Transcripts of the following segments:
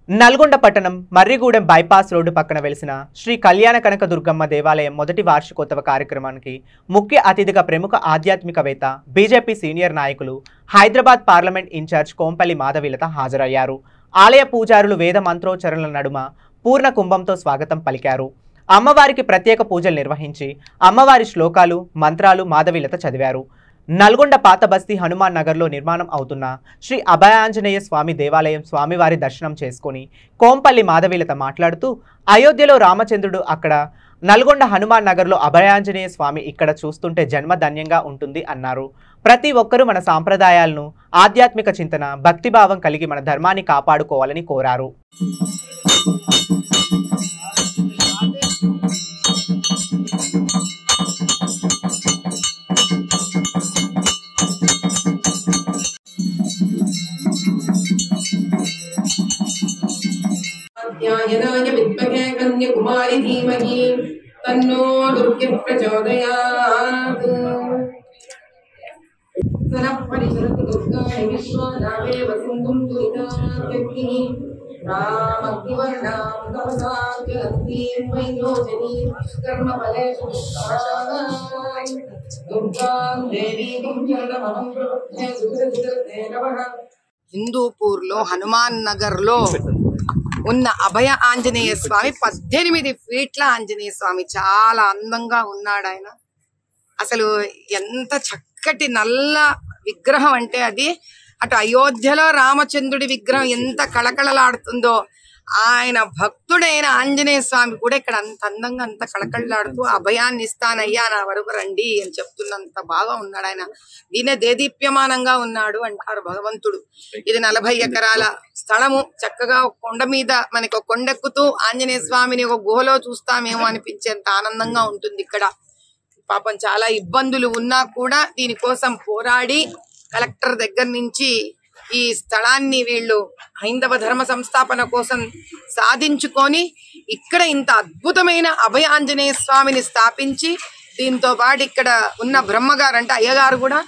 నల్గొండ పట్టణం Marrigudem bypass road పక్కన వెలిసిన శ్రీ కళ్యాణ కనక దుర్గమ్మ దేవాలయం మొదటి వార్షికోత్సవ కార్యక్రమానికి ముఖ్య అతిథిగా ప్రముఖ ఆధ్యాత్మికవేత్త బీజేపీ సీనియర్ నాయకులు హైదరాబాద్ పార్లమెంట్ ఇన్ఛార్జ్ కోంపల్లి మాధవీలత హాజరయ్యారు. ఆలయ పూజారులు వేద మంత్రోచ్చరణల నడుమ పూర్ణ కుంభంతో స్వాగతం పలికారు. అమ్మవారికి ప్రత్యేక పూజలు నిర్వహించి అమ్మవారి శ్లోకాలు మంత్రాలు మాధవీలత చదివారు. నల్గొండ పాత బస్తీ హనుమాన్ నగర్లో నిర్మాణం అవుతున్న శ్రీ అభయాంజనేయ స్వామి దేవాలయం స్వామివారి దర్శనం చేసుకుని కోంపల్లి మాధవీలత మాట్లాడుతూ, అయోధ్యలో రామచంద్రుడు అక్కడ, నల్గొండ హనుమాన్ నగర్లో అభయాంజనేయ స్వామి ఇక్కడ చూస్తుంటే జన్మధన్యంగా ఉంటుంది అన్నారు. ప్రతి ఒక్కరూ మన సాంప్రదాయాలను, ఆధ్యాత్మిక చింతన, భక్తిభావం కలిగి మన ధర్మాన్ని కాపాడుకోవాలని కోరారు. ध्यायनाय विद्महे कन्याकुमारी धीमहि तन्नो दुर्गे प्रचोदयात्। सनः परिचरतु दुर्गाय विश्वनामे वसुन्धुं दुरितात्यग्निः रामग्निवर्णां तपसा ज्वलन्तीं वैरोचनीं कर्मफलेषु दुष्टां दुर्गां देवीं शरणमहं प्रपद्ये सुकृते नमः। హిందూపూర్లో హనుమాన్ నగర్లో ఉన్న అభయ ఆంజనేయ స్వామి 18 ఫీట్ల ఆంజనేయ స్వామి చాలా అందంగా ఉన్నాడు. ఆయన అసలు ఎంత చక్కటి నల్ల విగ్రహం అంటే అది అటు అయోధ్యలో రామచంద్రుడి విగ్రహం ఎంత కళకళలాడుతుందో, ఆయన భక్తుడైన ఆంజనేయ స్వామి కూడా ఇక్కడ అంత అందంగా అంత కళకళలాడుతూ అభయాన్ని ఇస్తానయ్యా నా వరకు రండి అని చెప్తున్నంత బాగా ఉన్నాడు. ఆయన దీనే దేదీప్యమానంగా ఉన్నాడు అంటారు భగవంతుడు. ఇది 40 ఎకరాల స్థలము, చక్కగా కొండ మీద మనకి ఒక కొండెక్కుతూ ఆంజనేయ స్వామిని ఒక గుహలో చూస్తామేమో అనిపించేంత ఆనందంగా ఉంటుంది ఇక్కడ. పాపం చాలా ఇబ్బందులు ఉన్నా కూడా దీనికోసం పోరాడి కలెక్టర్ దగ్గర నుంచి ఈ స్థలాన్ని వీళ్ళు హైందవ ధర్మ సంస్థాపన కోసం సాధించుకొని ఇక్కడ ఇంత అద్భుతమైన అభయ ఆంజనేయ స్వామిని స్థాపించి, దీంతో పాటు ఇక్కడ ఉన్న బ్రహ్మగారు అంటే అయ్యగారు కూడా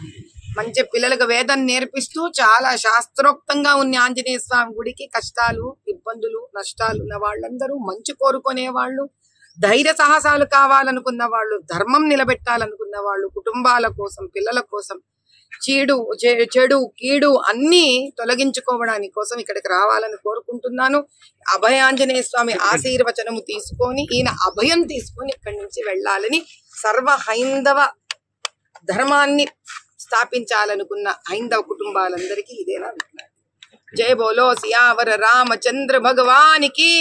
మంచి పిల్లలకు వేదం నేర్పిస్తూ చాలా శాస్త్రోక్తంగా ఉన్న ఆంజనేయ స్వామి గుడికి కష్టాలు, ఇబ్బందులు, నష్టాలు ఉన్న వాళ్ళందరూ, మంచి కోరుకునే వాళ్ళు, ధైర్య సాహసాలు కావాలనుకున్న వాళ్ళు, ధర్మం నిలబెట్టాలనుకున్న వాళ్ళు, కుటుంబాల కోసం, పిల్లల కోసం, చెడు కీడు అన్ని తొలగించుకోవడానికి కోసం ఇక్కడికి రావాలని కోరుకుంటున్నాను. అభయాంజనేయ స్వామి ఆశీర్వచనము తీసుకొని, ఈయన అభయం తీసుకొని ఇక్కడి నుంచి వెళ్ళాలని సర్వ హైందవ ధర్మాన్ని స్థాపించాలనుకున్న హైందవ కుటుంబాలందరికీ ఇదేనా విజ్ఞప్తి. జై బోలో సియావర రామచంద్ర భగవానికి.